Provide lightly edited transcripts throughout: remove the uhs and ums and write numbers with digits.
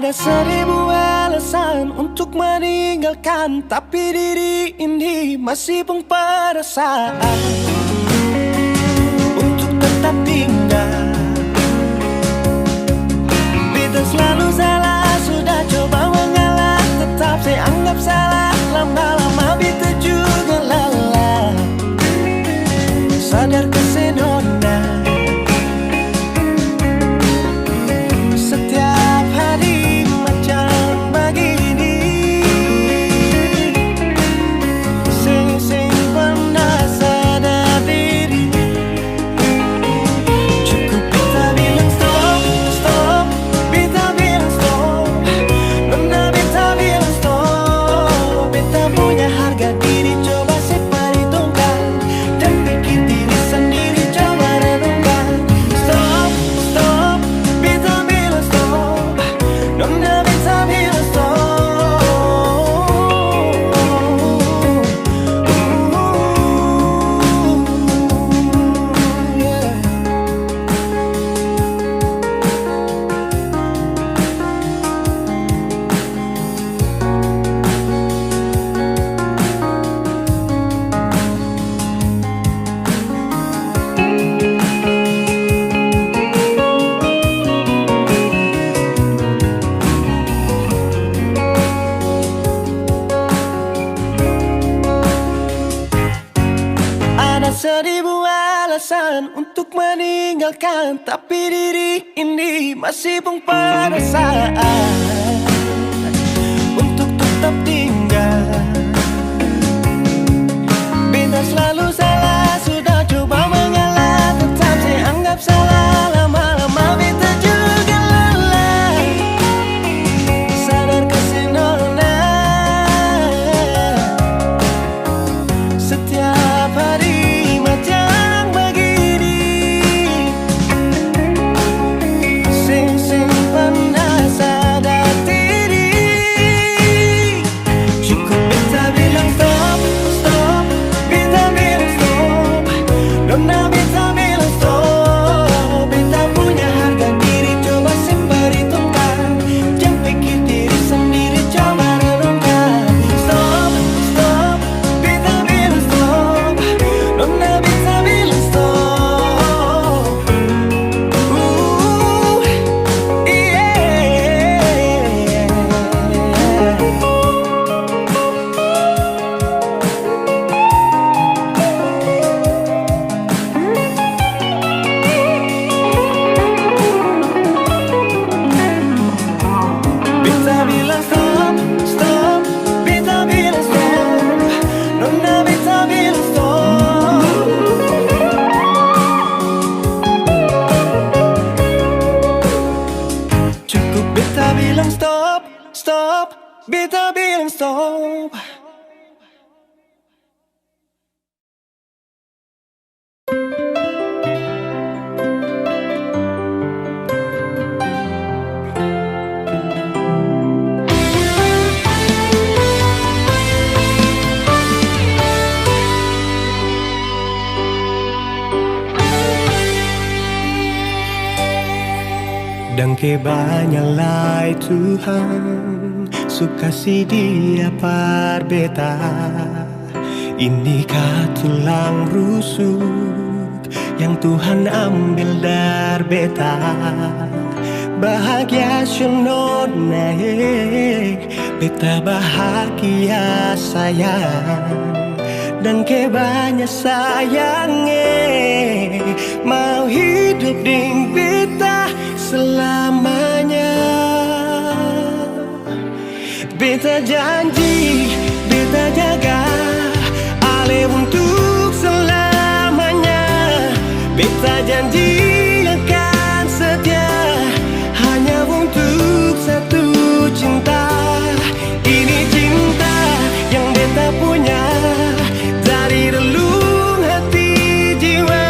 Ada seribu alasan untuk meninggalkan, tapi diri ini masih punya perasaan untuk tetap tinggal. Beta selalu salah, sudah coba mengalah, tetap saya anggap salah. Lama-lama beta juga lelah, sadar kesenona. Setiap hari macam begini, sing pernah sadar diri. Cukup beta bilang stop, stop, beta bilang stop. Nona beta bilang stop. Beta punya harga diri, coba seperhitungkan dan pikir diri sendiri, coba renungkan. Stop, stop, beta bilang stop. Nona beta bilang stop. Ada seribu alasan untuk meninggalkan, tapi diri ini masih punya perasaan untuk tetap tinggal. Beta selalu salah, sudah coba mengalah, tetap saya anggap salah. Lama-lama beta juga lelah, sadar kesenona. Setiap hari macam begini, sing pernah sadar diri. Cukup beta bilang stop, stop, beta bilang stop. Nona beta bilang stop. Beta punya harga diri, coba seperhitungkan, jangan pikir diri sendiri, coba renungkan. Stop, stop, beta bilang stop. Nona beta bilang stop. Yeah. Beta bilang stop, stop, beta bilang stop. Nona beta bilang stop. Cukup beta bilang stop, stop, beta bilang stop. Dan kebanyalah Tuhan suka si dia par beta. Inikah tulang rusuk yang Tuhan ambil dari beta. Bahagia senona, beta bahagia sayang. Dan kebanyak sayangnya mau hidup ding beta selamanya. Beta janji, beta jaga ale untuk selamanya. Beta janji akan setia hanya untuk satu cinta. Ini cinta yang beta punya dari relung hati jiwa.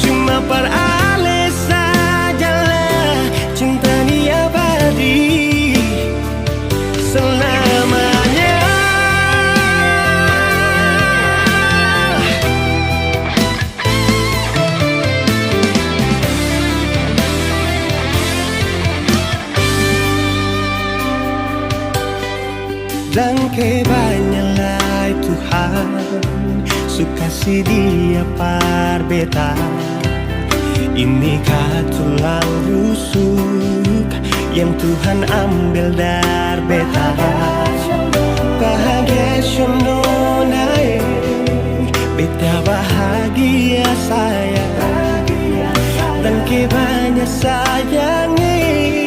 Cuma per ale sajalah cinta ni abadi selamanya. Dan kebanyakan Tuhan suka si dia par beta. Inikah tulang rusuk yang Tuhan ambil dari beta. Bahagia syononai, beta bahagia saya. Dan kebanyakan sayangi,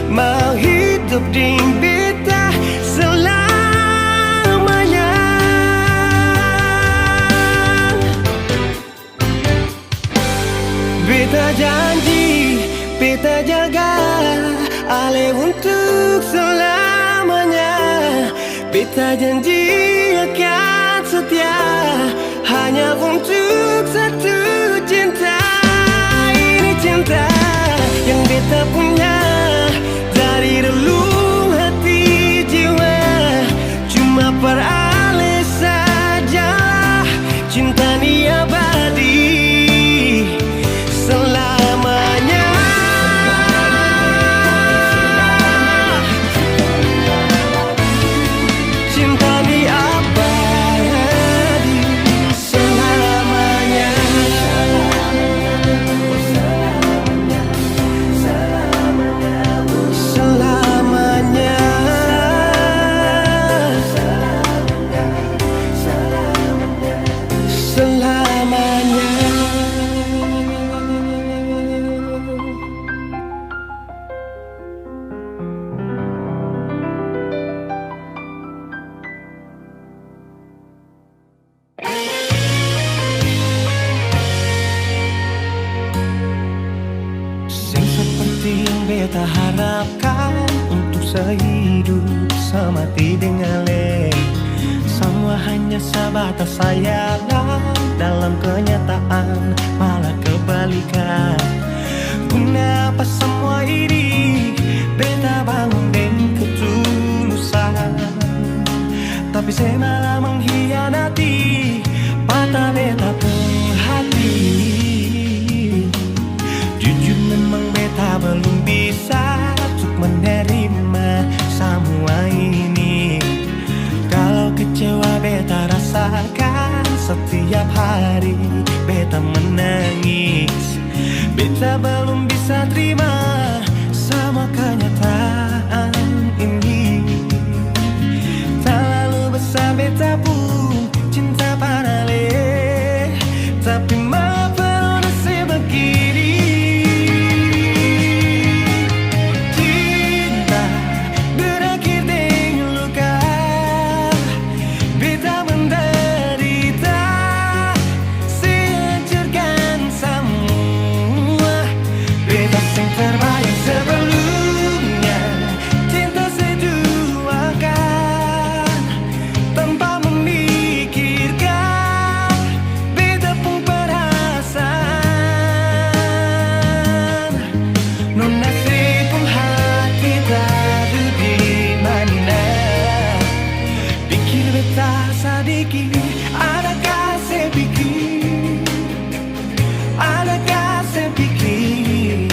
mau hidup di beta selamanya. Beta janji, beta jaga Ale untuk selamanya. Beta janji akan setia hanya untuk satu cinta. Ini cinta yang beta punya dari relung hati jiwa. Cuma per Ale saja cinta ni abadi selamanya. Cinta ni abadi selamanya. Selamanya. Selamanya. Sing seperti yang beta harapkan untuk sehidup semati dengan le. Semua hanya sebatas sayangan, dalam kenyataan malah kebalikan. Kenapa semua ini beta bangun dengan ketulusan, tapi saya malah mengkhianati mata beta pun hati. Jujur memang beta belum bisa untuk menerima semua ini. Kalau kecewa beta rasakan setiap hari beta menangis. Beta belum bisa terima sama kenyataan ini. Terlalu besar beta pun cinta pada le, tapi maaf sebegini. Cinta berakhir dengan luka, beta menderita, sehancurkan semua. Beta sing terbayang sebelumnya, cinta seduakan tanpa memikirkan beta pun perasaan. Nona pun hati tadu di mana, pikir beta sadiki, adakah saya pikir, adakah saya pikir.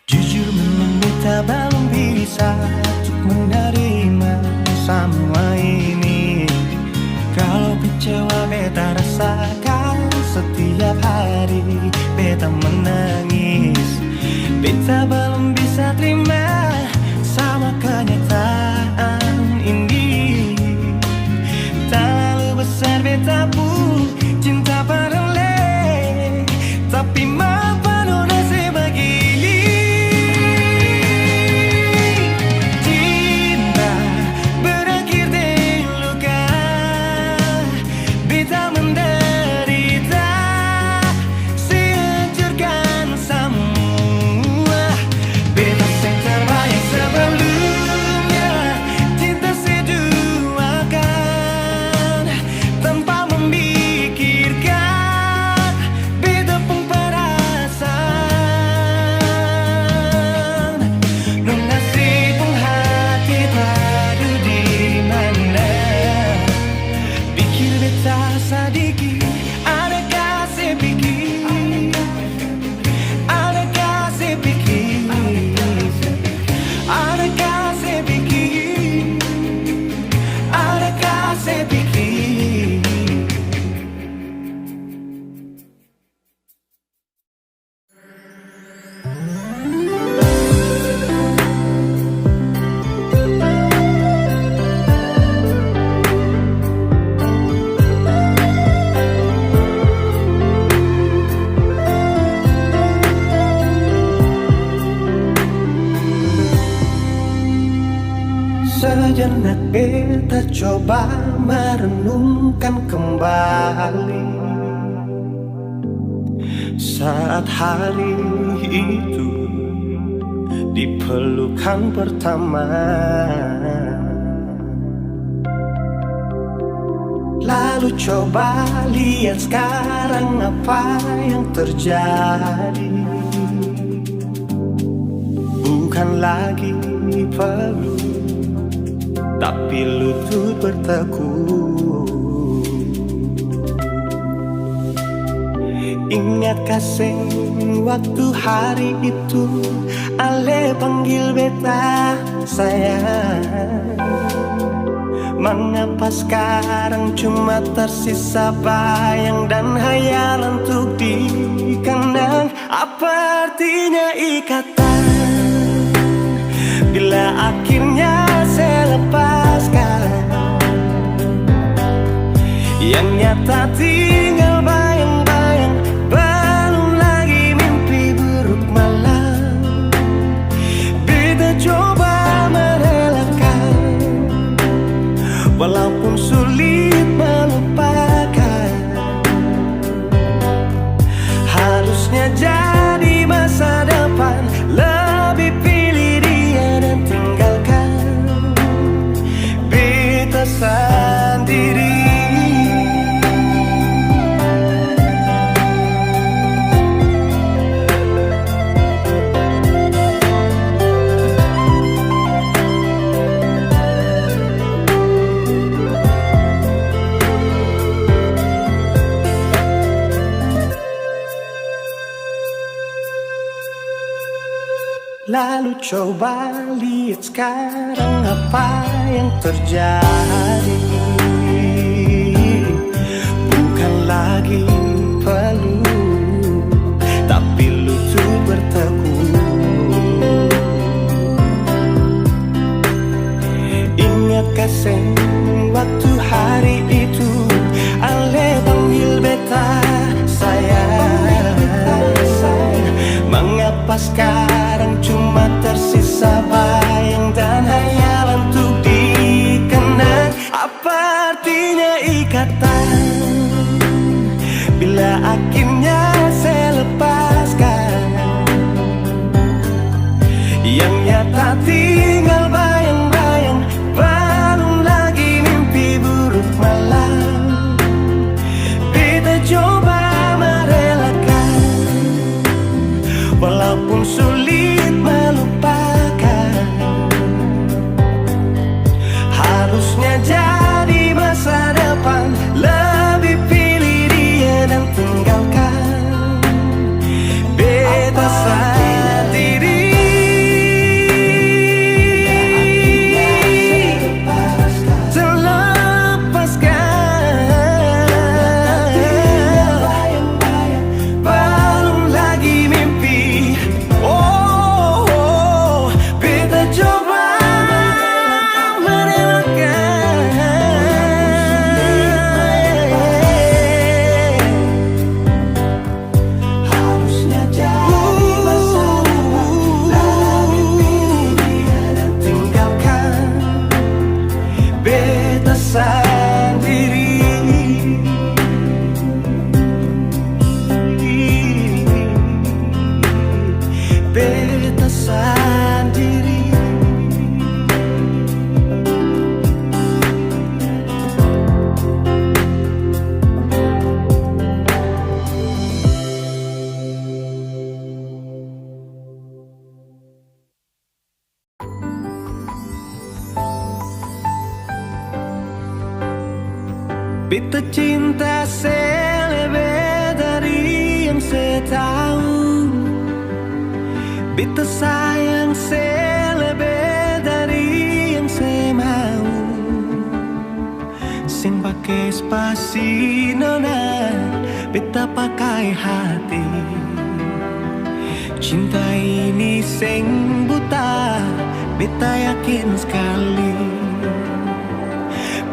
Jujur memang beta belum bisa untuk menerima semua ini. Kalau kecewa beta rasakan setiap hari beta menangis. Beta belum bisa terima sama kenyataan ini. Terlalu besar beta pun cinta pada le, tapi maaf nona sebegini. Cinta berakhir dengan luka, Sejenak beta coba merenungkan kembali saat hari itu di pelukan pertama. Lalu coba lihat sekarang apa yang terjadi. Bukan lagi peluk, tapi lutut bertekuk. Ingat kasih waktu hari itu Ale panggil beta sayang. Mengapa sekarang cuma tersisa bayang dan hayalan untuk dikenang? Apa artinya ikatan bila akhirnya saya lepaskan? Yang nyata tinggal bayang-bayang, belum lagi mimpi buruk malam. Beta coba merelakan, walaupun sulit melupakan. Harusnya jadi masa depan, lebih pilih dia dan tinggalkan beta sendiri. Lalu coba lihat sekarang apa yang terjadi. Bukan lagi peluk, tapi lutut bertekuk. Ingat kasih waktu hari itu Ale panggil beta sayang. Mengapa sekarang cuma tersisa bayang dan hayalan untuk dikenang? Apa artinya ikatan bila akhirnya saya lepaskan? Yang nyata tinggal bayang-bayang, belum lagi mimpi buruk malam. Beta coba merelakan, walaupun sulit melupakan. Harusnya jadi masa depan, lebih pilih dia dan tinggalkan beta sendiri. Beta cinta selebih dari yang saya tahu. Beta sayang selebih dari yang saya mau. Sing pakai spasi nona, beta pakai hati. Cinta ini sing buta, beta yakin sekali.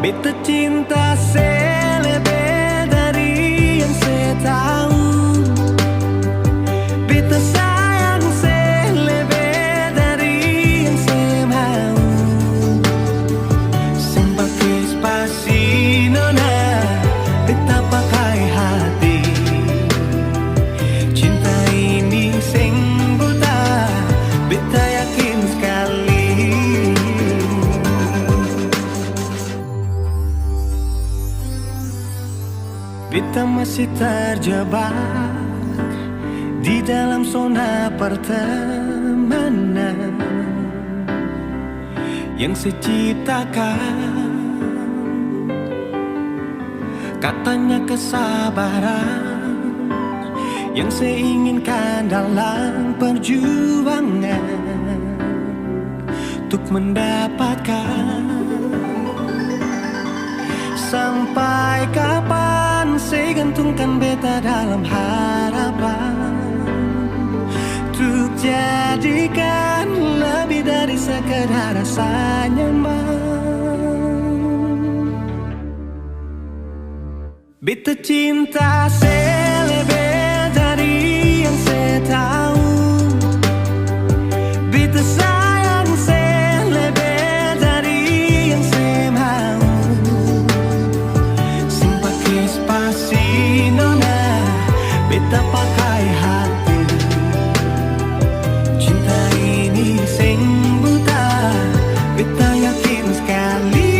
Beta cinta selebih dari yang saya tahu. Beta sayang selebih dari yang saya mau. Beta masih terjebak di dalam zona pertemanan yang seciptakan. Katanya kesabaran yang saya inginkan dalam perjuangan untuk mendapatkan. Sampai kapan saya gantungkan beta dalam harapan untuk jadikan lebih dari sekedar rasa nyaman. Beta cinta saya lebih dari yang saya tahu. Beta sayang saya lebih dari yang saya mau. Sing pakai spasi nona, beta pakai hati. Cinta ini sing buta, beta yakin sekali.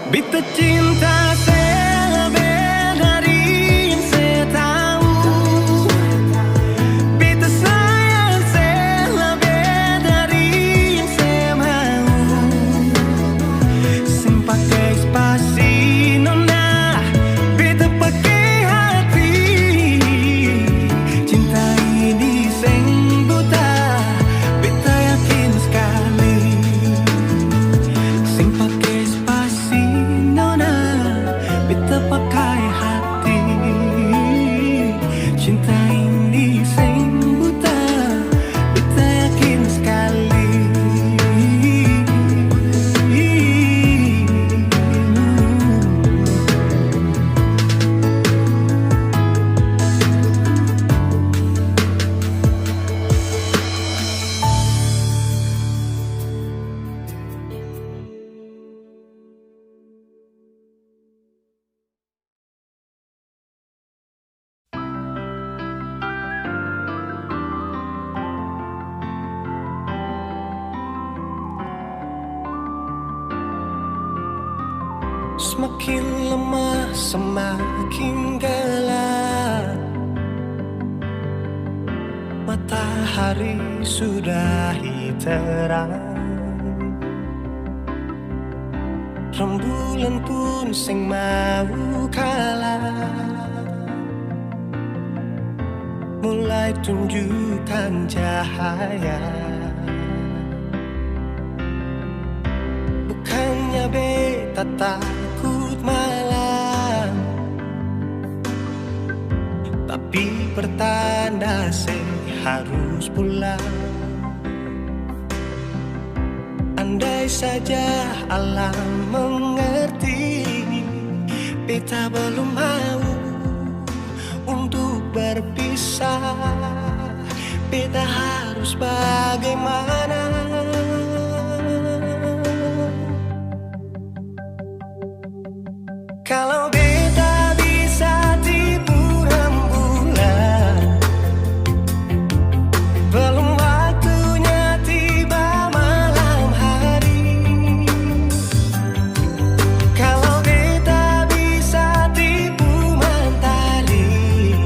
Beta cinta saya lebih dari yang saya tahu. Beta sayang saya lebih dari yang saya mau. Sing pakai spasi nona, beta pakai hati. Cinta ini sing buta, beta yakin sekali. Sing pakai spasi nona, beta pakai hati. Cinta ini sing buta, beta yakin sekali. Semakin lemah, semakin gelap. Matahari sudahi terang. Rembulan pun sing mau kalah, mulai tunjukkan cahaya. Bukannya beta takut malam, tapi pertanda saya harus pulang. Andai saja alam mengerti, beta belum mau untuk berpisah. Beta harus bagaimana? Kalau beta bisa tipu rembulan, belum waktunya tiba malam hari. Kalau beta bisa tipu mentari,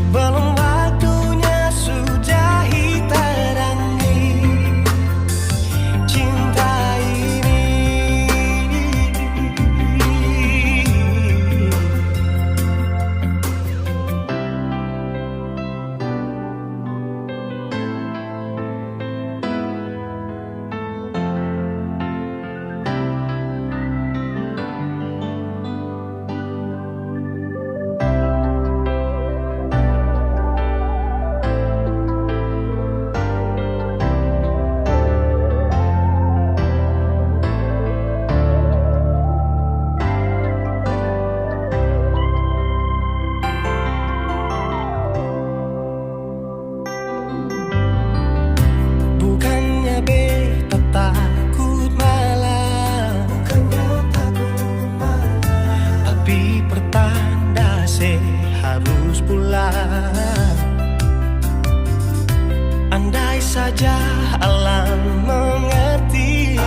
belum waktunya sudahi terangi. Cinta ini pulang. Andai saja alam mengerti,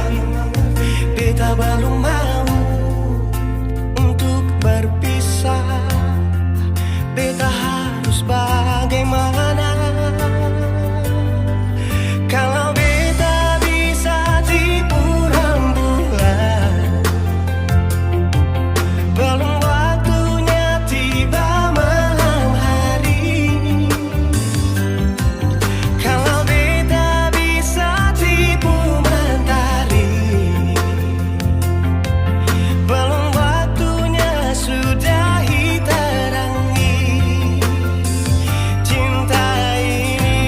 beta belum mau untuk berpisah. Beta harus bagaimana kalau beta bisa tipu rembulan? Belum waktunya tiba malam hari. Kalau beta bisa tipu mentari, belum waktunya sudahi terangi cinta ini.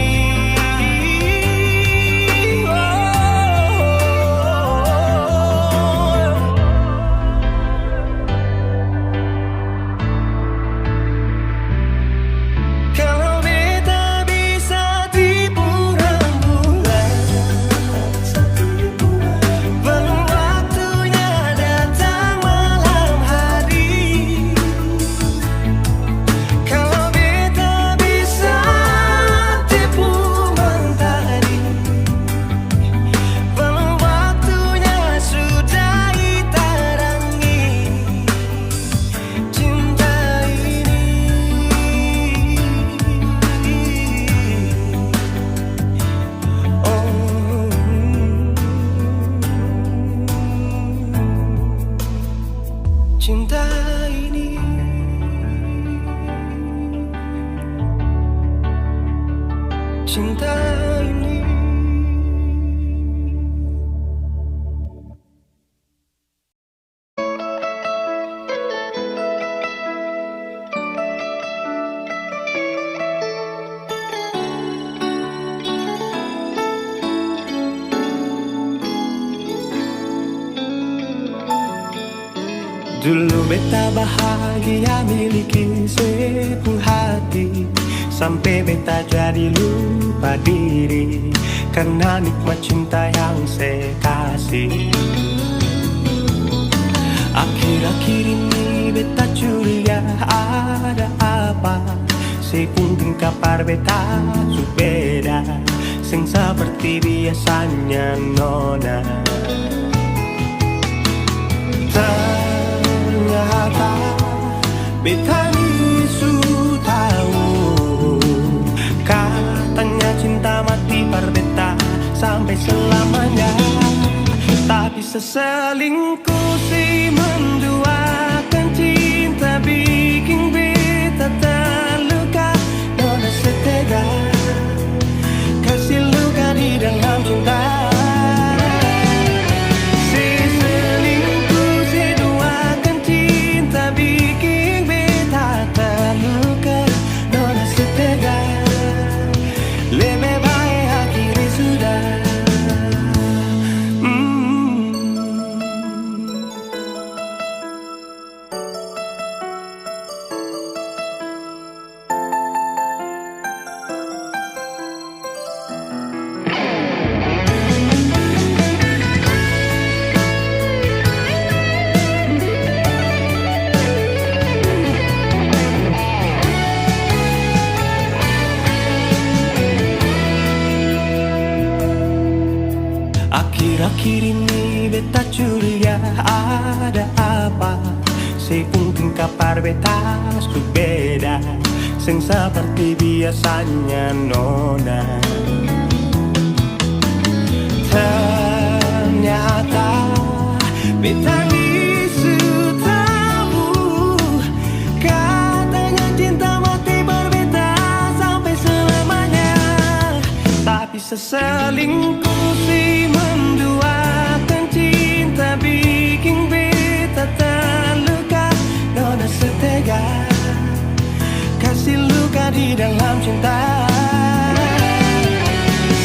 Kalau beta bisa tipu rembulan, belum waktunya datang malam hari. Kalau beta bisa tipu mentari, belum waktunya sudahi terangi cinta ini. Cinta ini, cinta ini. Dulu beta bahagia miliki sepenuh hati, sampai beta jadi lupa diri karena nikmat cinta yang saya kasih. Akhir-akhir ini beta curiga ada apa, sepunting kabar beta subeda, sing seperti biasanya nona. Ternyata beta ni su tahu, katanya cinta mati par beta sampai selamanya. Tapi seselingkuh si menduakan cinta bikin beta terluka. Nona setega kasih luka di dalam cinta. Akhir-akhir ini beta curiga ada apa, sepunting kabar beta su beda, sing seperti biasanya nona. Ternyata beta ni su tahu, katanya cinta mati berbeda sampai selamanya. Tapi seselingkuh si menduakan cinta bikin beta terluka. Nona setega kasih luka di dalam cinta.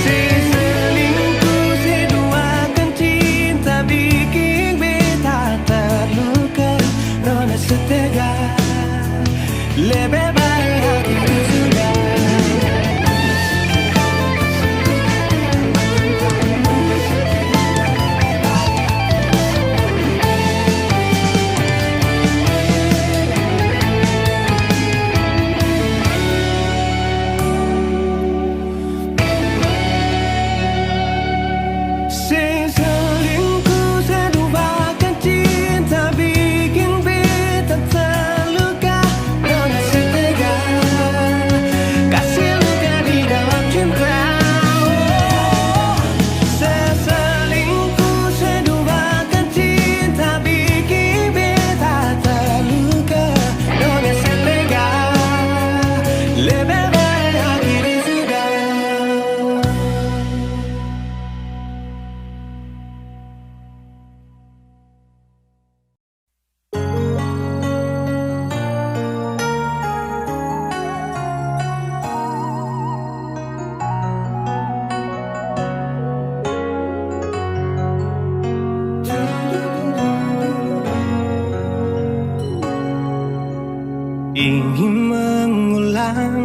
Seselingkuh si duakan cinta bikin beta terluka. Nona setega lebih baik hatiku sudah.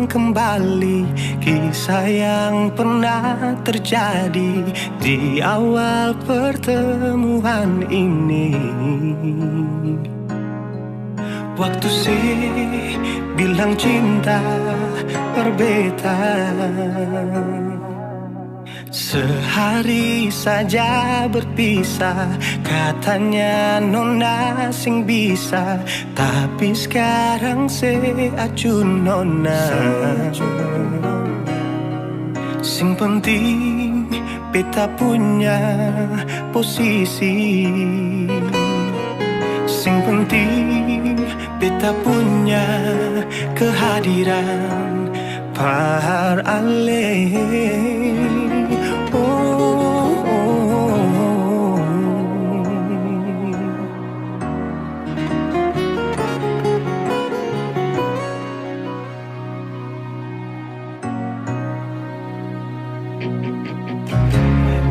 kembali kisah yang pernah terjadi di awal pertemuan ini. Waktu sih bilang cinta berbeda, sehari saja berpisah, katanya nona sing bisa, tapi sekarang se acun nona. Sing penting beta punya posisi, sing penting beta punya kehadiran par ale.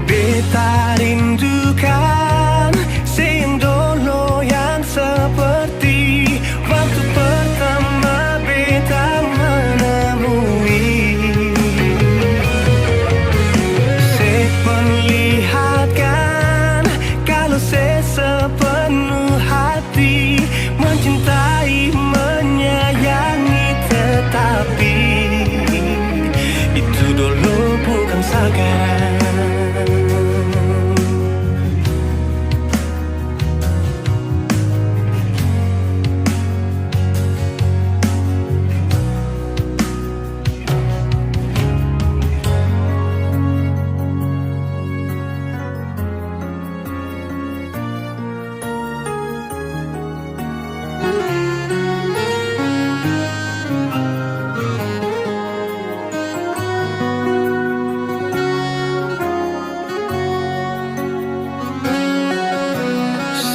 Beta rindukan sing dulu yang seperti waktu pertama beta menemui. Seperlihatkan kalau sepenuh hati mencintai, menyayangi, tetapi itu dulu bukan sekarang.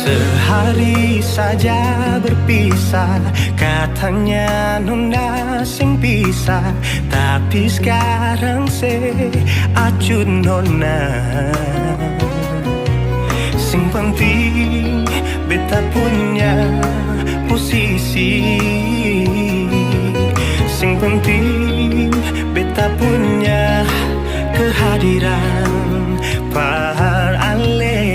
Sehari saja berpisah, katanya nona sing bisa, tapi sekarang se acun nona. Sing penting beta punya posisi, sing penting beta punya kehadiran par ale.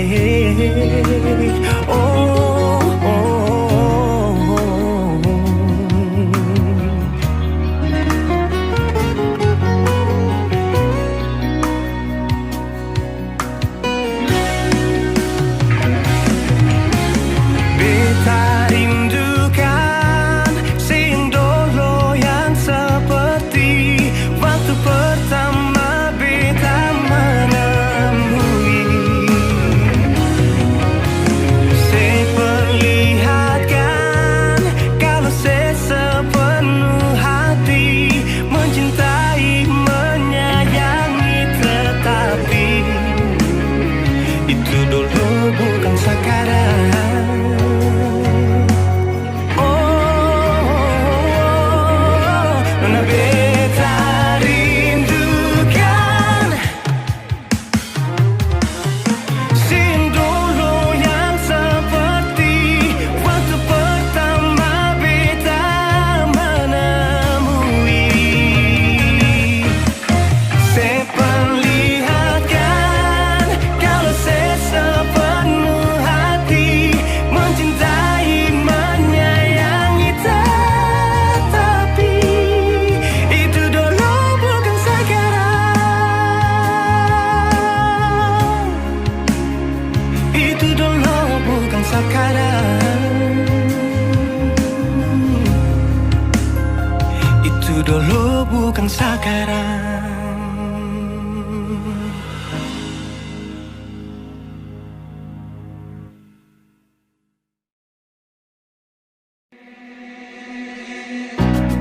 Itu dulu bukan sekarang.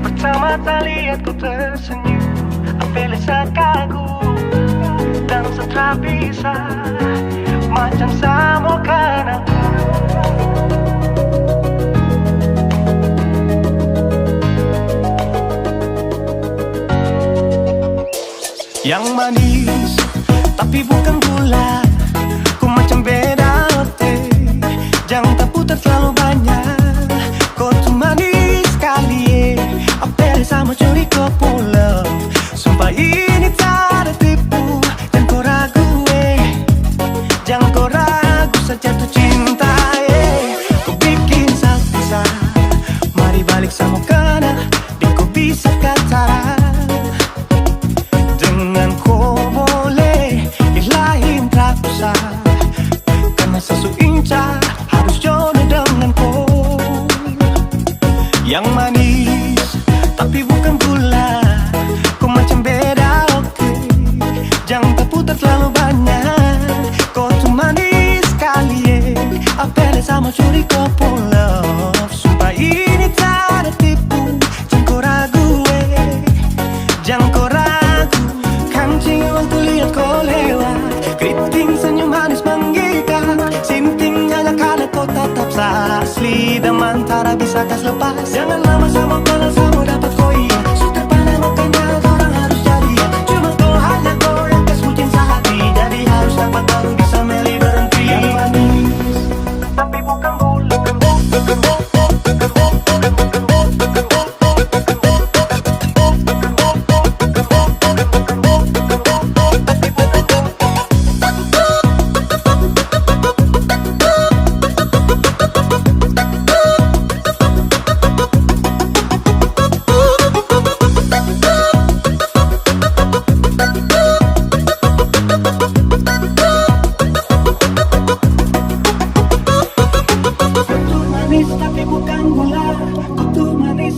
Pertama kali lihat kau tersenyum, apel sekagum dan setelah bisa macam sama kan aku. Yang manis tapi bukan gula, ku macam beda teh. Jangan tak putar terlalu banyak, kau tuh manis sekali. Apel sama curi kepul rasa asli dan mantara bisa kas lepas. Jangan lama sama kenal sama dapat koi. Sudah pandai makanya orang harus jadi. Cuma kau hanya kau yang kas kucing sehati. Jadi harus dapat tahu bisa milih berhenti. Yang manis tapi bukan gula.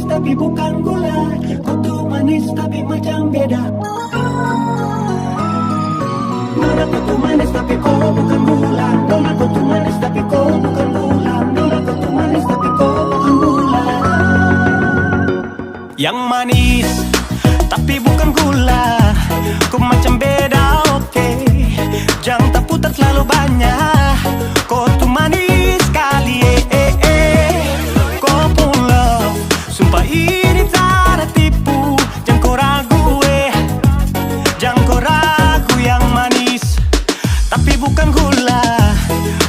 Tapi bukan gula, kutu manis tapi macam beda. Nona kutu manis tapi kau bukan gula. Nona kutu manis tapi kau bukan gula. Nona kutu manis tapi kau bukan gula. Yang manis tapi bukan gula, kau macam beda, oke. Jangan tak putar terlalu banyak. Kau tuh manis sekali, kau pun love. Sumpah ini tak ada tipu. Jangan kau ragu, jangan kau ragu. Yang manis tapi bukan gula,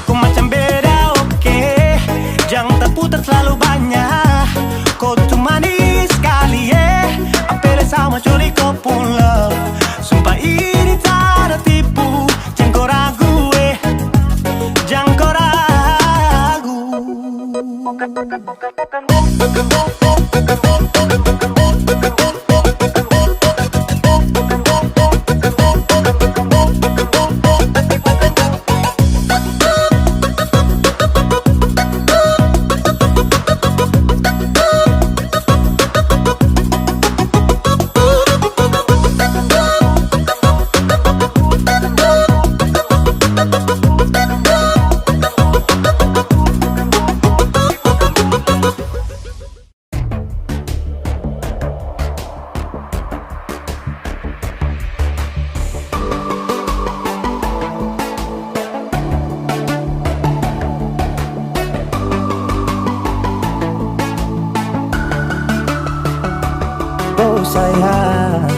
kau macam beda, oke. Jangan tak putar terlalu banyak. Kau tuh manis sekali, apel sama coli kau pun love. Sumpah ini tak ada tipu. Jangan kau ragu, jangan kau ragu. Oh sayang,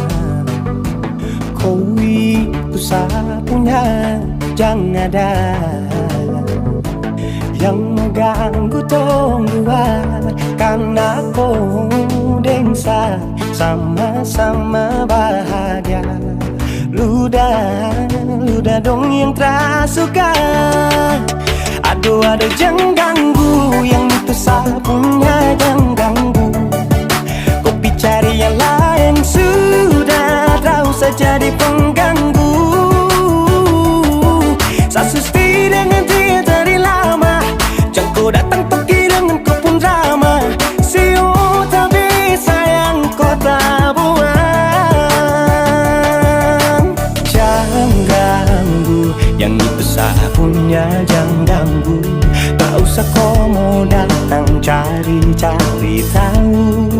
kau itu sapunya. Jangan ada yang mengganggu tong dua. Karena kau dengsa sama-sama bahagia. Ludah dong yang tersuka. Aduh jangan ganggu. Yang itu sapunya jangan ganggu. Cari yang lain sudah, tak usah jadi pengganggu. Sasusti dengan dia dari lama. Jangan kau datang pergi dengan kau pun drama. Siu tapi sayang kau tak buang. Jangan ganggu. Yang itu sapunya jangan ganggu. Tak usah kau mau datang cari tahu.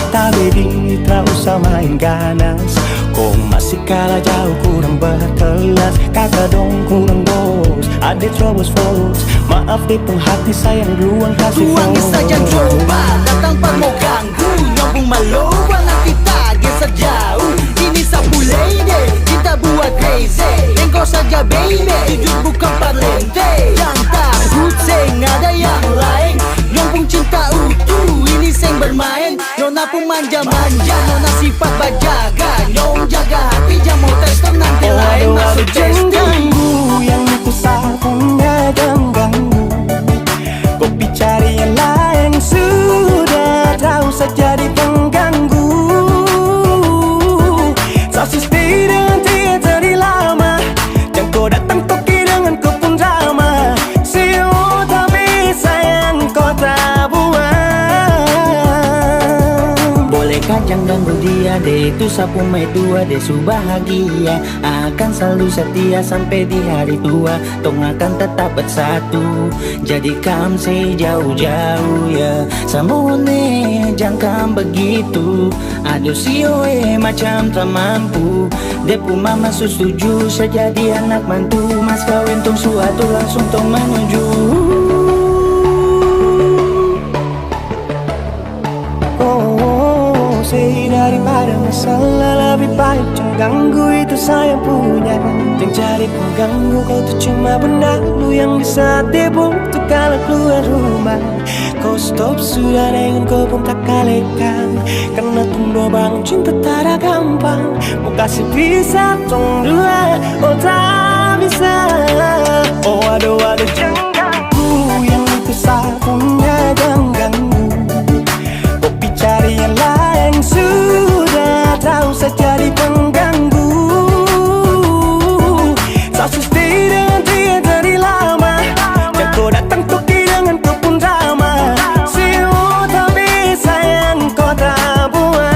Tapi tak usah main ganas. Kau masih kalah jauh, kurang berkelas. Kata dong kurang dos. Ada troubles folks. Maaf deh penghati sayang ruang kasih tuang saja coba datang pak mau ganggu. Nyambung malu nanti tak geser jauh. Ini sapu lady, cinta buat crazy. Engkau saja baby, jujur bukan parlente. Yang takut seng ada yang lain. Nyambung cinta utuh, ini seng bermain. Nona pun manja-manja, nona sifat bajaga. Nyong jaga hati, jangan mau tester nanti lain masuk jangan ganggu. Yang itu sapunya jangan ganggu. Kopi cari yang lain sudah, tak usah jadi pengganggu. Sasusti dengan dia dari lama. Jangan kau datang toki dengan kau pun drama. Siu tapi sayang kau tak buang. Bolehkah jangan ganggu dia deh. Itu sapu mai tua deh su bahagia. Akan selalu setia sampai di hari tua. Tong akan tetap bersatu. Jadikan sejauh-jauh ya. Samone jangan begitu. Aduh sioe macam tak mampu. Depu mama setuju saya jadi anak mantu, mas kawin tong suatu langsung tong menuju. Say daripada masalah lebih baik jangan ganggu itu saya punya. Jangan cari pengganggu, kau tuh cuma benda lu yang bisa dibutuh kalau keluar rumah. Kau stop sudah dengan kau pun tak kalekan, karena tunggu bangun cinta tak ada gampang. Mau kasih bisa tong dua, oh tak bisa. Oh aduh jangan ganggu yang itu saya punya, jangan ganggu. Kopi cari yang lain sudah tahu saya jadi pengganggu. Saya stay dengan dia dari lama, dan kau datang toki dengan kau pun drama. Siu tak bisa yang kau tak buang.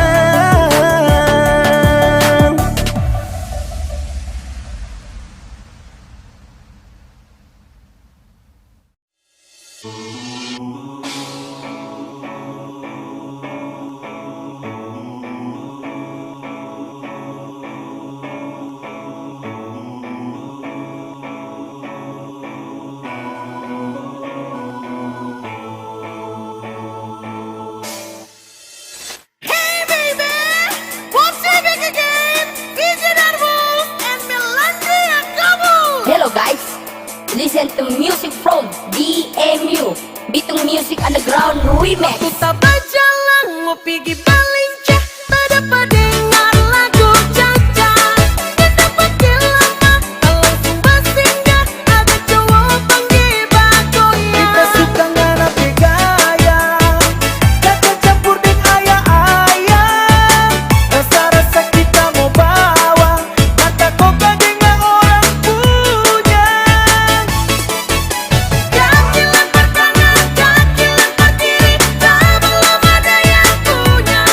Hey baby, what's we back again? DJ Darwin and Melandria Kamu. Hello guys, listen to music from DMU, Bitung Music Underground Remix. Aku tak berjalan mau pergi balincah, tak dapat dengar lagu caca. Tak dapat dilama, tak langsung bersinggah, ada cowok panggil bagoya. Kita suka ngana gaya, kata campur dengan ayah-ayah. Rasa-rasa kita mau bawa, maka kau dengan orang punya. Kaki lempar tangan, kaki lempar kiri, tak belum ada yang punya.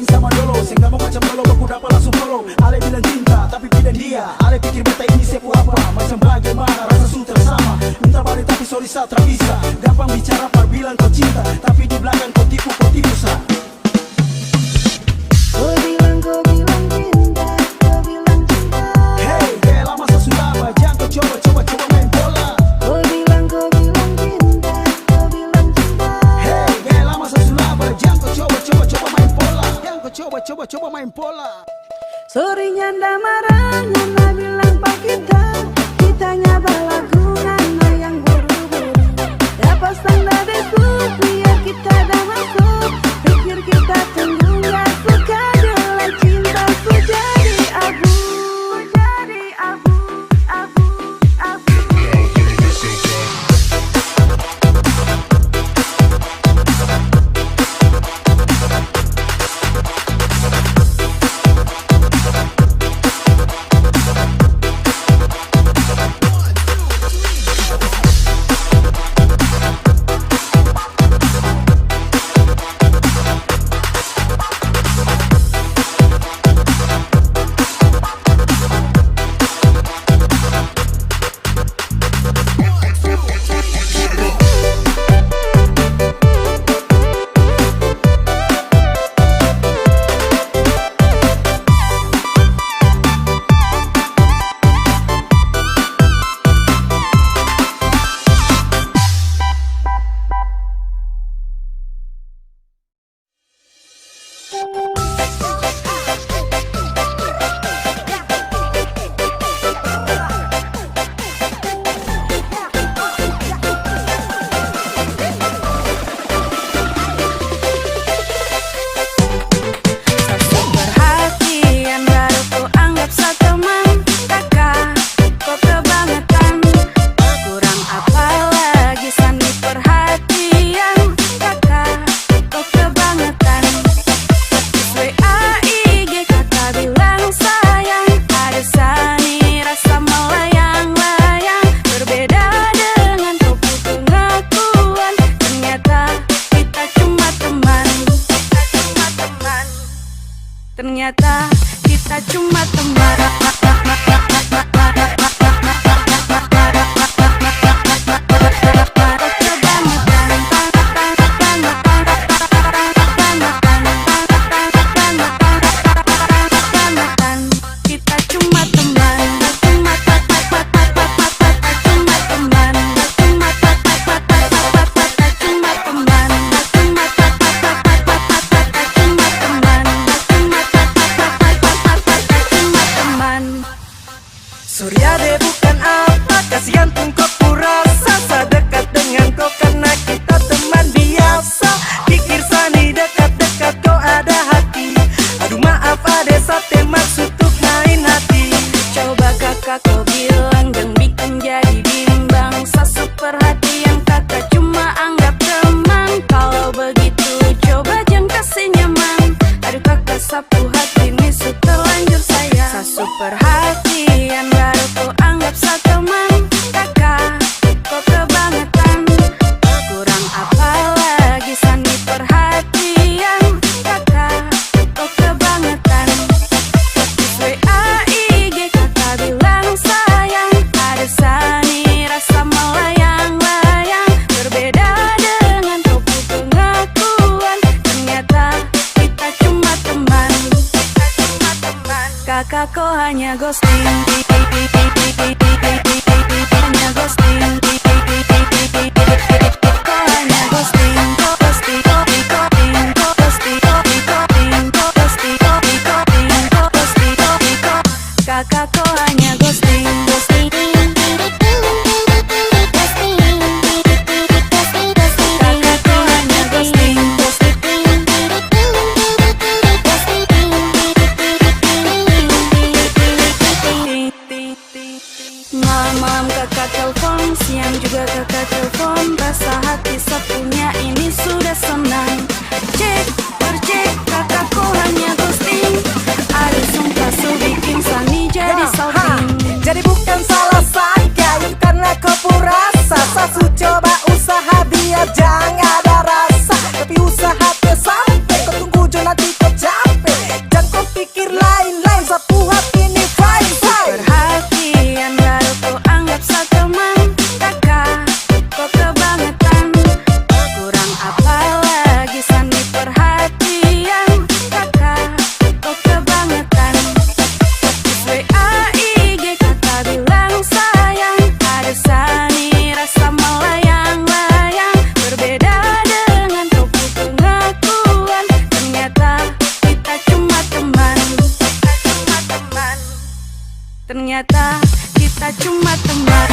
sama dolo. Saya nggak mau macam dolo, aku dapat langsung follow. Ale bilang cinta, tapi bidan dia. Ale pikir beta ini sepu apa? Macam bagaimana rasa sutra sama. Minta balik tapi sorry saat tak bisa. Gampang bicara par bilang kau cinta, tapi di belakang kau tipu sa. Kau bilang cinta, kau bilang cinta. Hey, kayak lama saya sudah lama, jangan kau coba main bola. Kau bilang cinta, kau bilang cinta. Hey, kayak lama saya sudah lama, jangan kau coba main bola. Jangan kau coba main bola. Sorry nyanda marah, nyanda bilang pak kita nyaba lagu ngana yang buru-buru. Dapat standar debut, biar kita dah masuk. Pikir kita tunggu nggak suka jelek cinta ku jadi abu, jadi abu, abu, abu. Perhatian baru ku anggap seteman. Kakak, kau kebangetan. Kurang apa lagi sandi perhatian. Kakak, kau kebangetan. WA IG kakak bilang sayang. Ada sani rasa melayang-layang. Berbeda dengan kau pengakuan. Ternyata kita cuma teman. Ternyata kita cuma teman. Kita cuma teman. Surya deh bukan apa, kasihan pun kau kurasa. Sedekat dengan kau karena kita teman biasa. Pikir sani dekat-dekat kau ada hati. Aduh maaf ada sate maksud untuk main hati. Coba kakak kau bilang dan bikin jadi bimbang. Sasuk perhatian kakak cuma anggap teman. Kalau begitu coba jangan kasih nyaman. Aduh kakak sapu hati ini sudah terlanjur sayang. Sasuk perhatian baru ku anggap seteman. Kakak, kau kebangetan. Kurang apa lagi sandi perhatian. Kakak, kau kebangetan. WA IG kakak bilang sayang. Ada sani rasa melayang-layang. Berbeda dengan kau pengakuan. Ternyata kita cuma teman. Kakak kau hanya ghosting. Hanya ghosting. Kau hanya ghosting. Ghosting. Kakak kau hanya ghosting. Kakak kau hanya ghosting. Malam-malam kakak telepon, siang Ternyata kita cuma teman.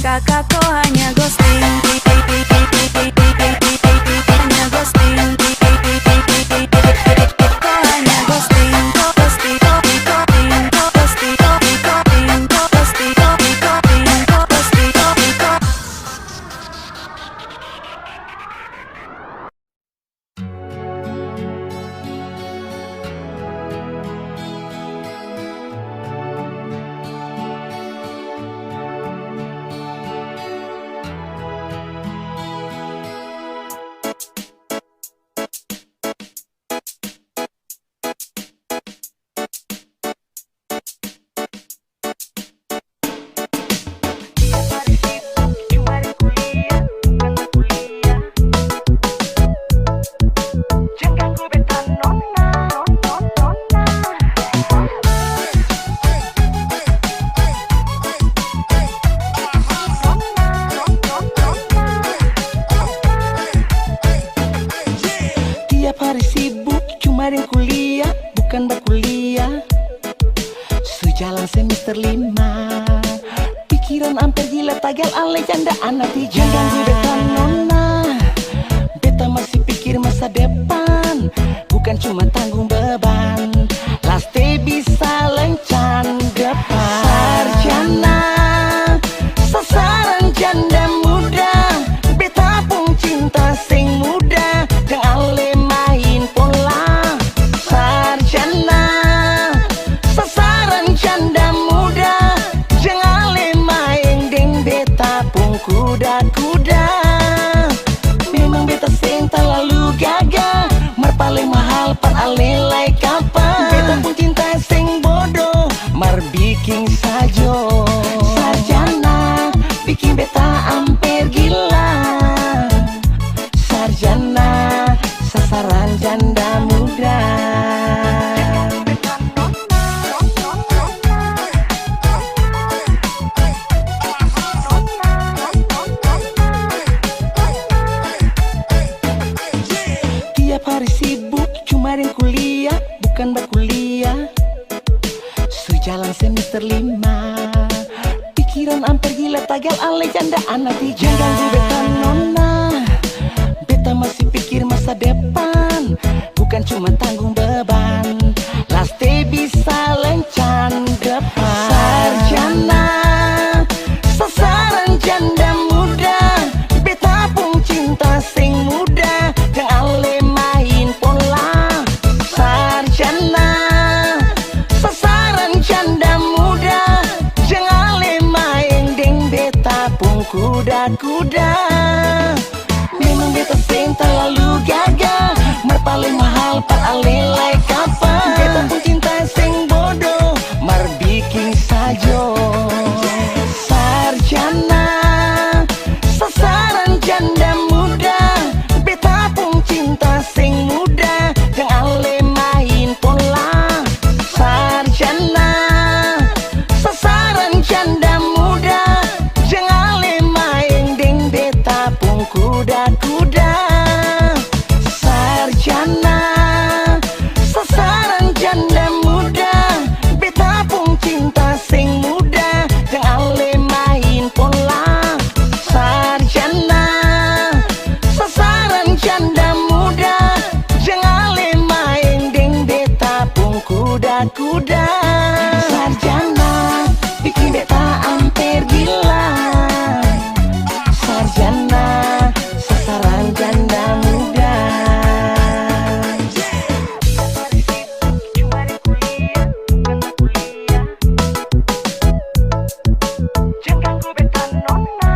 Kakakku hanya ghosting, hanya ghosting, kau hanya ghosting, ghosting, ghosting, ghosting, ghosting, ghosting, ghosting, ghosting. Tiap hari sibuk cuma yang kuliah, bukan dah kuliah. Sejalan semester 5, pikiran hampir gila, tagal alay janda anak 3. Jangan ganggu beta nona, beta masih pikir masa depan, bukan cuma tanggung beban. Laste bisa lencan depan. Sarjana, sasaran janda muda, beta pun cinta sing muda, jangan ale main pola. Sarjana, sasaran janda muda, jangan ale main deng beta pun kuda-kuda. Memang beta sing terlalu gagah, mar paling mahal par ale like apa. Beta pun cinta sing bodoh, mar bikin sajo. Sarjana, bikin beta hampir gila. Sarjana, sasaran janda muda. Tiap hari sibuk cuma yang kuliah, bukan berkuliah. Sejalan semester 5, pikiran hampir gila, tagal alay janda anak 3. Jangan ganggu beta nona, beta masih pikir masa depan, bukan cuma tanggung beban. Laste bisa lencan depan. Sarjana, sasaran janda muda, beta pun cinta sing muda, jangan ale main pola. Sarjana, sasaran janda muda, jangan ale main deng beta pun kuda-kuda. Memang beta sing terlalu gagah, mar paling mahal par ale like apa. Beta pun cinta sing bodoh, mar bikin sajo. Sarjana, sasaran janda muda, beta pun cinta sing muda, jangan ale main pola. Sarjana, sasaran janda muda, jangan ale main deng beta pun kuda-kuda. Sarjana, sasaran janda muda, beta pun cinta sing muda, jangan ale main pola. Sarjana, sasaran janda muda, jangan ale main deng beta pun kuda-kuda. Sarjana, bikin beta hampir gila. Sarjana, sasaran janda muda. Jangan ganggu beta nona.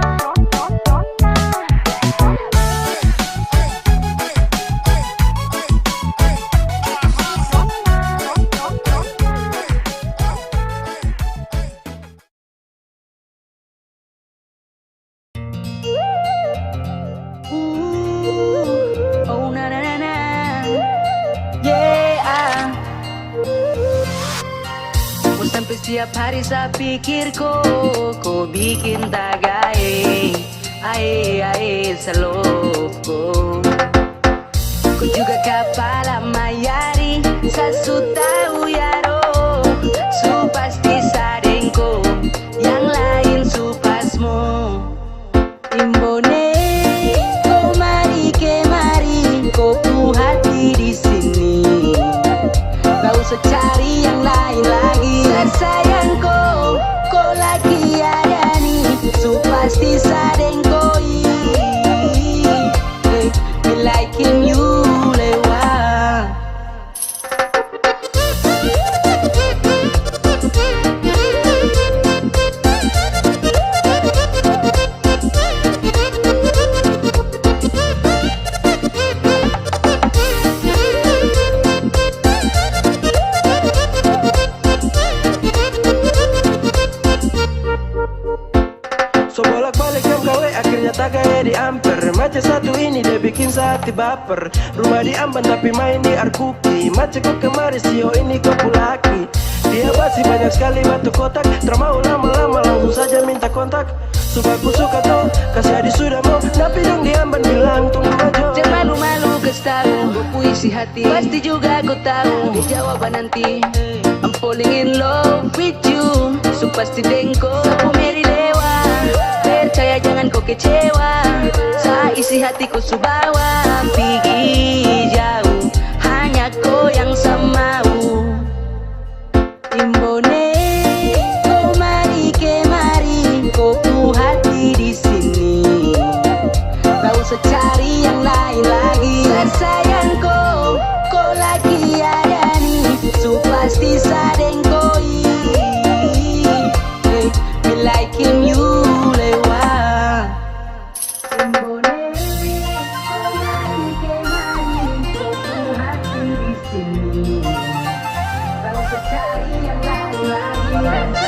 Sampai setiap hari saya pikir kau bikin tagai ae saloko. Kau juga kepala mayari sasu tahu yaro. Su pasti sadengko yang lain su pasmo. Imbone kau mari kemari kau pu hati di sini. Gak usah cari yang lain lagi. Sayang kau lagi ada nih. Su pasti sadengkoi. Hey, me liking you lewat. So bolak-balik jam gawe akhirnya tak gaya di amper. Macam satu ini dia bikin hati baper. Rumah di Amban tapi main di Arkuki. Macam kok kemari sio ini kok pulaki. Dia masih banyak sekali batu kotak. Termau lama-lama langsung saja minta kontak. Subaku suka tau kasih adik sudah mau. Tapi dong di Amban bilang tunggu aja. Jangan malu-malu kasih gue puisi hati. Pasti juga kau tahu di jawaban nanti. I'm falling in love with you. So pasti dengko sapu meri lewa. Percaya jangan kau kecewa. Saya isi hatiku subawa. Pergi jauh hanya kau yang sama. Imbone kau mari kemari kau pu hati di sini. Gak usah cari yang lain lagi. Sayang kau lagi ada nih. Su pasti sadengkoi. Hey, me liking you lewat. Imbone kau mari kemari kau pu hati di sini. Gak usah cari yang lain lagi.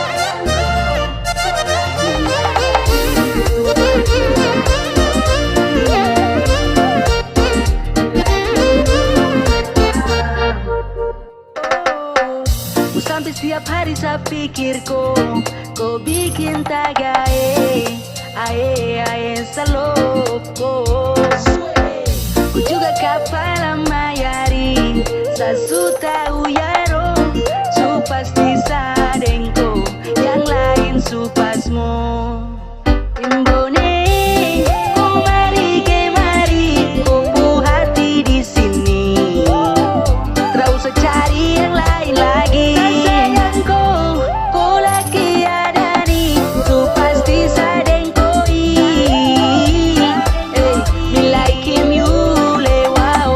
Sampai setiap hari saya pikir kau bikin tagai ae saloko. Ku juga kepala mayari sasu tahu yaro. Su pasti sadengko yang lain su pasmo. Imbone kau mari kemari kau pu hati di sini. Gak usah cari yang lain lagi. Sayang kau lagi ada nih. Su pasti sadengkoi. Hey, me liking you lewat.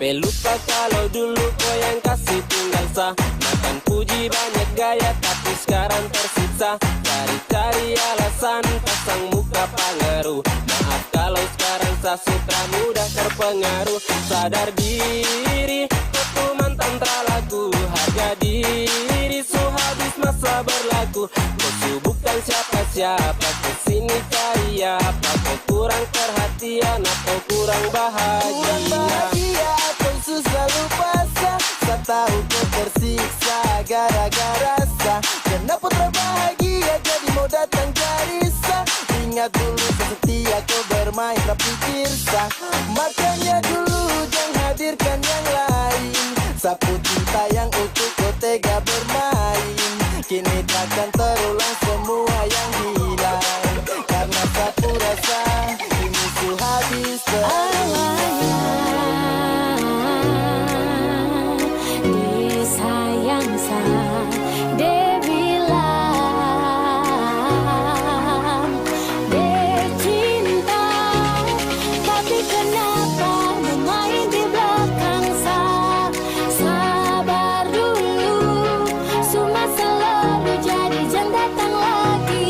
Sampai lupa kalau dulu kau yang kasih tinggal sah. Makan puji banyak gaya tapi sekarang tersiksa. Cari-cari alasan pasang muka pengaruh. Maaf kalau sekarang sah sutra mudah terpengaruh. Sadar diri aku mantan terlaku. Harga diri so habis masa berlaku. Kau bukan siapa-siapa kesini cari apa. Kau kurang perhatian atau kurang bahagia. Kurang bahagia atau susah lupa sah. Saya tahu kau tersiksa gara-gara sah. Kenapa terbahagia jadi mau datang cari sah. Ingat dulu setia kau bermain tapi pikir sah. Makanya dulu jangan hadirkan yang lain. Sapu cinta yang utuh kau tega bermain. Kini takkan terulang semua yang hilang. Karena sapu rasa ini su habis Sayang sa dia bilang dia cinta, tapi kenapa memain di belakang sa. Sabar dulu, semua selalu jadi jangan datang lagi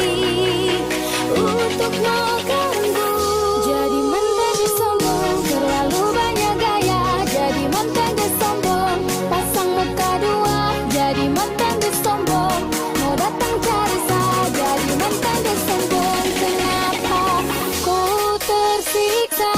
untuk mengganggu. Jadi mantan dia sombong, terlalu banyak gaya. Jadi mantan dia sombong, pasang muka dua. Jadi mantan dia sombong, mau datang cari saya. Jadi mantan dia sombong, kenapa kau tersiksa?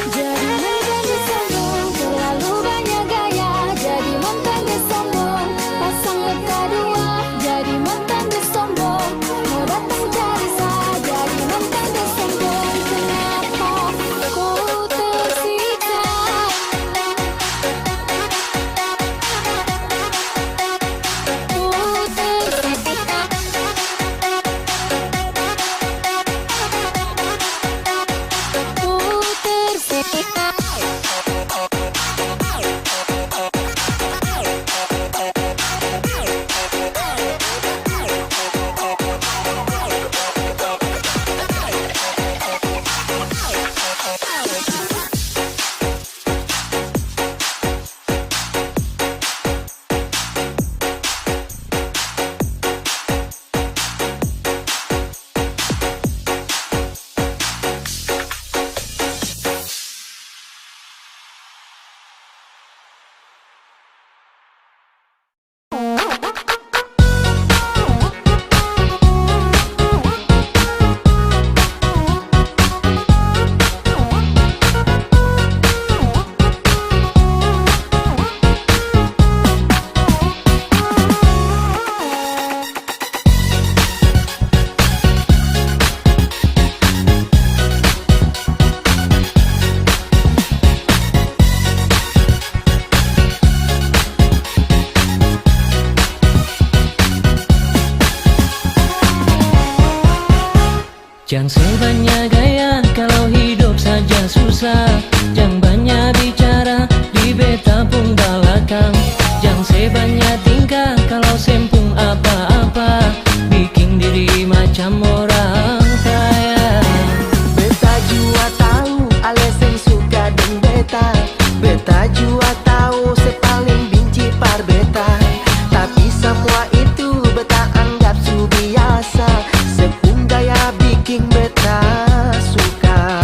Jadi mantan dia sombong, terlalu banyak gaya. Jadi mantan dia sombong, pasang muka dua. Jadi mantan dia sombong, mau datang cari saya. Jadi mantan dia sombong, kenapa kau tersiksa? Jangan sebanyak gaya kalau hidup saja susah. Jangan banyak bicara di beta pun belakang. Jangan sebanyak tingkah kalau sempung apa-apa. Bikin diri macam orang kaya. Beta jua tahu alasan suka dan beta. Beta jua tahu sepaling benci par beta. Tapi semua itu beta anggap su biasa. Sepung gaya bikin beta suka.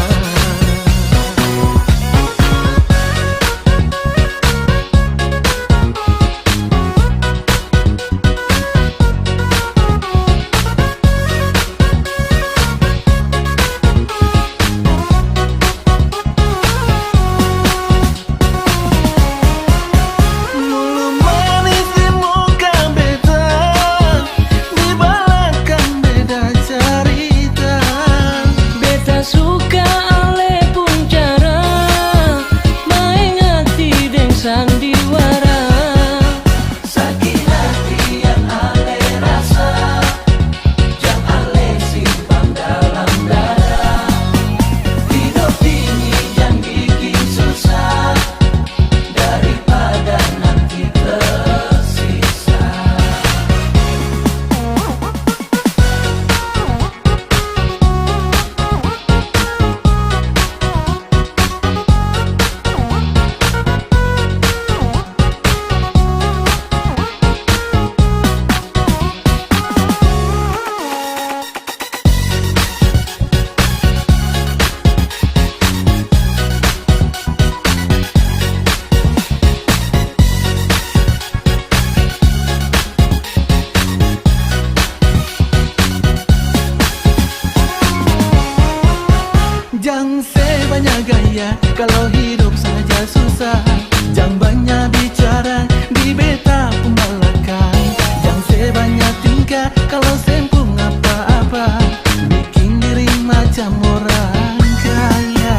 banyak gaya kalau hidup saja susah. Jangan banyak bicara di beta pun belakang. Jangan sebanyak tingkah kalau sempung apa-apa, bikin diri macam orang kaya.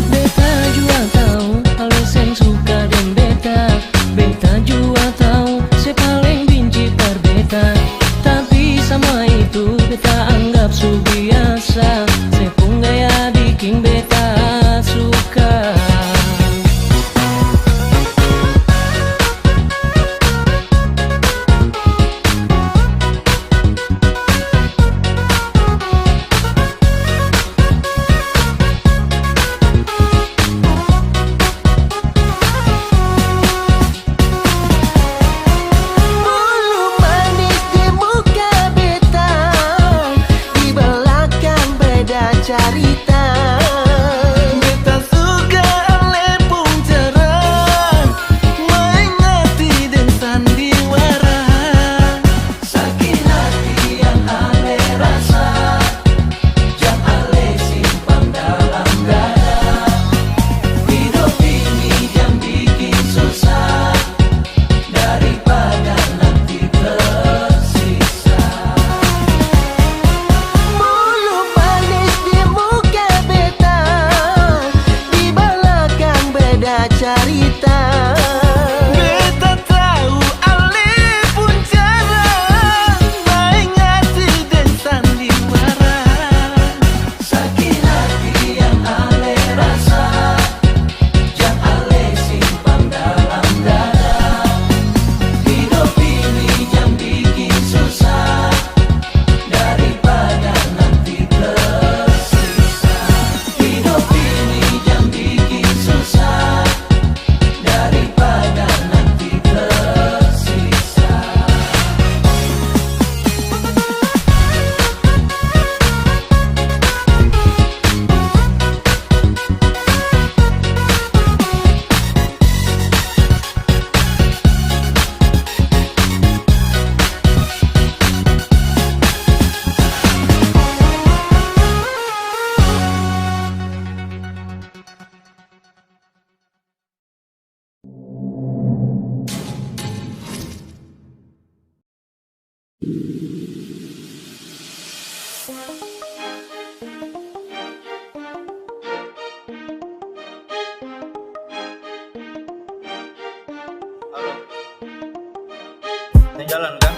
Beta juga tahu kalau sen suka dan beta. Beta juga tahu saya paling benci per beta. Tapi sama itu beta anggap su biasa. Saya pun gaya bikin beta suka. Bulu manis di muka beta, di belakang beda cerita. Beta suka lepung cerah, main hati dan sandiwara. Sakit hati yang ale rasa, yang ale simpan dalam dada. Hidup ini yang bikin susah, daripada nanti tersisa. Bulu manis di muka beta, di belakang beda cerita. Beta tahu ale pun cara, main hati dan sandiwara. Sakit hati yang ale rasa, yang ale simpan dalam dada. Hidup ini yang bikin susah, daripada nanti tersisa. Hidup ini yang bikin susah, daripada nanti tersisa. Halo, ini jalan kan?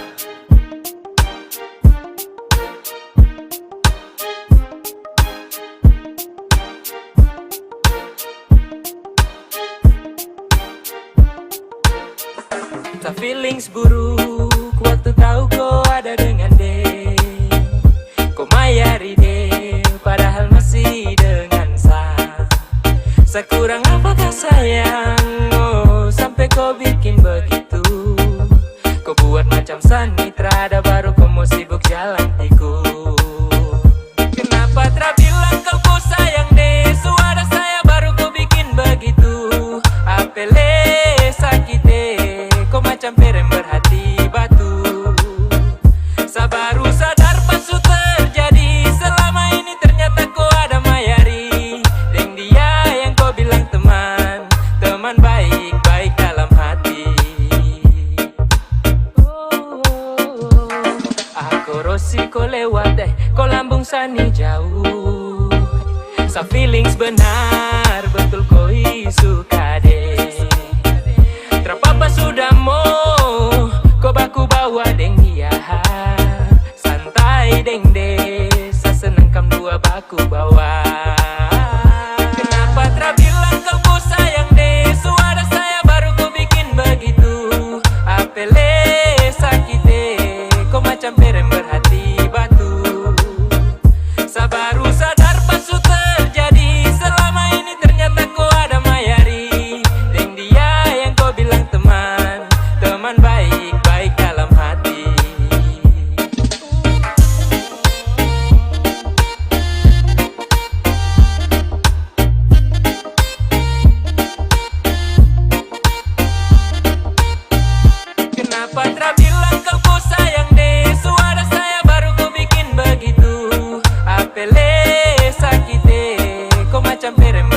Tak feelings buruk waktu tahu kau ada dengan dia. Kau mayari dia padahal masih dengan saya. Sekurang apakah sayang, oh sampai kau bikin begitu. Kau buat macam sanitra, ada baru kau mau sibuk jalan tikus. Kenapa tak bilang kau sayang deh, suara saya baru kau bikin begitu. Apele sakit deh, kau macam perem berhati batu. Sabaru sadar pas su terjadi, selama ini ternyata kau ada mayari. Deng dia yang kau bilang teman, teman baik-baik dalam hati. Aku rosi kau lewat deh, kau lambung sani jauh. Sa feelings benar, betul kau suka deh. Terpapa sudah mau, kau baku bawa deng dia. Santai deng desa, seneng kam dua baku bawa. Kenapa tak bilang kau sayang deh, suara saya baru kau bikin begitu. Apele sakit deh, kau macam perem berhati batu. Sabaru sadar pas su terjadi, selama ini ternyata kau ada mayari. Deng dia yang kau bilang teman, teman baik-baik dalam hati. Kenapa tak bilang kau sayang deh, suara saya baru kau bikin begitu. Apele sakit deh, kau macam perem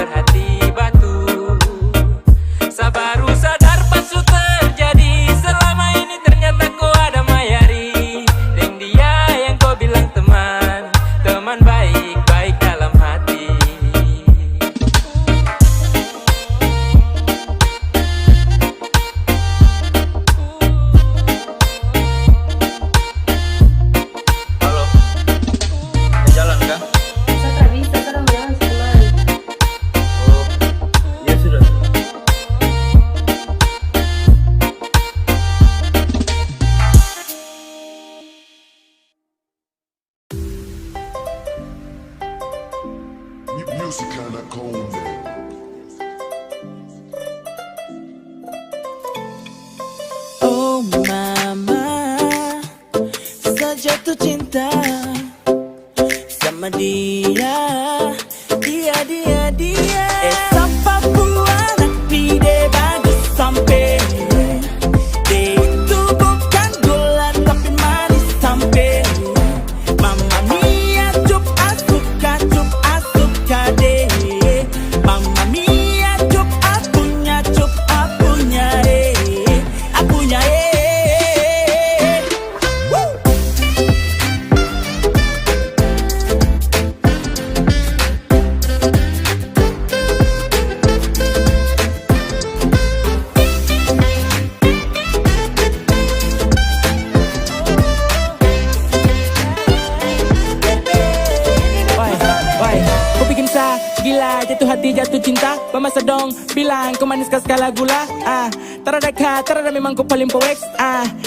music kinda cold, man. Oh mama, saya jatuh cinta sama dia. Sampai buana pide bagus sampai. Dia itu bukan gula tapi manis sampai. Mamma mia, cup asuka deh. Mamma mia, cup apunya apunya Woo! Why? Kau bikin sa gila, jatuh hati, jatuh cinta. Pemasa dong, bilang kau manis kah skala gula. Tarada memang kau paling poeks.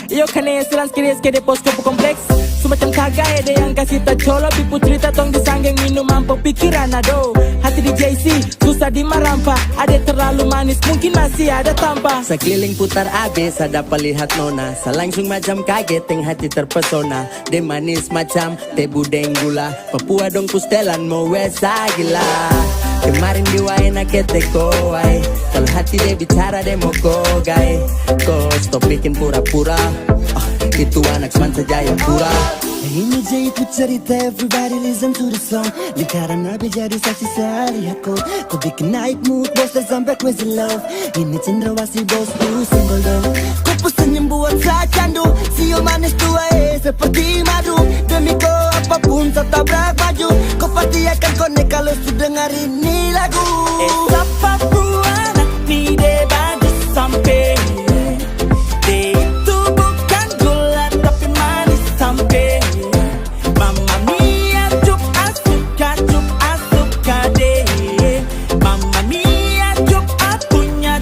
Iyo kane silang skiris ke depos kau kompleks. Semacam kagak ada yang kasih tak colo. Pipu cerita tong disanggeng minum mampu pikiran ado. Hati di JC, susah dimarampa. Ada terlalu manis, mungkin masih ada tampa. Sekeliling putar abis, ada pelihat nona. Selangsung macam kaget, yang hati terpesona. De manis macam teh budeng gula. Papua dong pustelan mau wesa gila. Kemarin diwain akete koai. Kalau hati dia bicara dia mau kogai. Kau stop bikin pura-pura. Itu anak semansa jaya pura. Ini jahit cerita, everybody listen to the song. Lingkaran nabi jadi saksi sehari aku. Kau bikin naik mood, bos dan sampai crazy love. Ini cendrawasih bos tuh single dong. Kau pun senyum buat saya candu. Sio manis tua seperti madu. Demi kau apapun tak tabrak maju. Kau pasti akan connect kalau sudah dengar ini lagu. Siapa buana pide bagus sampai. Dia itu bukan gula tapi manis sampai. Mamma mia, cup asuka deh. Mamma mia, cup apunya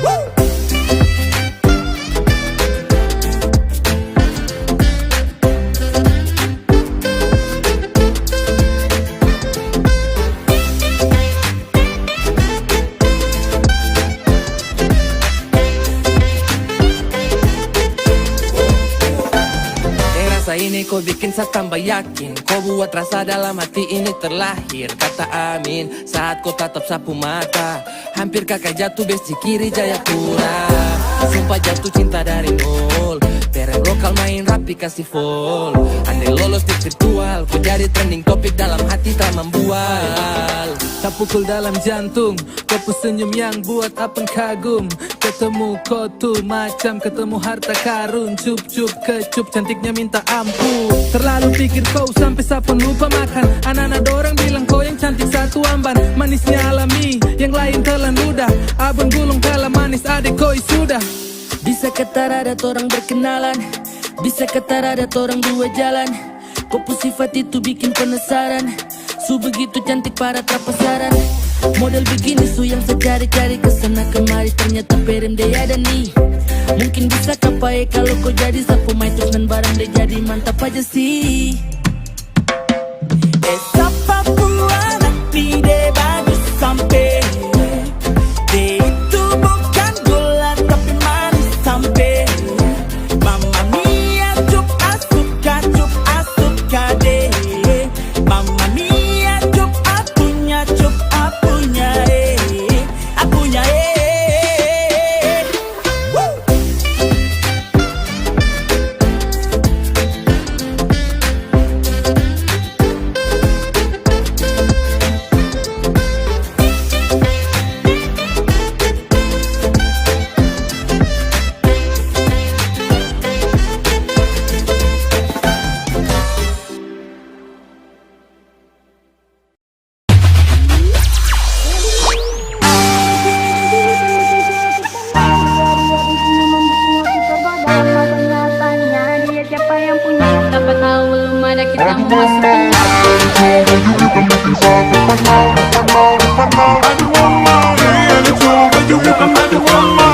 Woo! Rasa ini kau bikin saya tambah yakin. Kau buat rasa dalam hati ini terlahir. Kata amin saat kau tatap sapu mata. Hampir kakak jatuh besi kiri Jayapura. Sumpah jatuh cinta dari nol. Pereng lokal main rapi kasih full. Andai lolos di virtual, kau jadi trending topik dalam hati tak membual. Tak pukul dalam jantung, kau pun senyum yang buat apeng kagum. Ketemu kau tuh macam ketemu harta karun. Cup-cup kecup cantiknya minta ampun. Terlalu pikir kau sampai sapun lupa makan. Anak-anak dorang bilang kau yang cantik satu amban. Manisnya alami, yang lain telan ludah. Abang gulung kalah manis adik koi sudah. Bisa kata ada orang berkenalan, bisa kata ada orang dua jalan. Kau pun sifat itu bikin penasaran. Su begitu cantik para terpasaran. Model begini su yang saya cari-cari kesana kemari. Ternyata perem dia ada nih. Mungkin bisa kapai kalau kau jadi sapu main terus dan barang dia jadi mantap aja sih. Siapa buana pide bagus sampai. Dia itu bukan gula tapi manis sampai. Mamma mia, cup asuka deh. Mamma mia, cup apunya Woo! You can make it one more.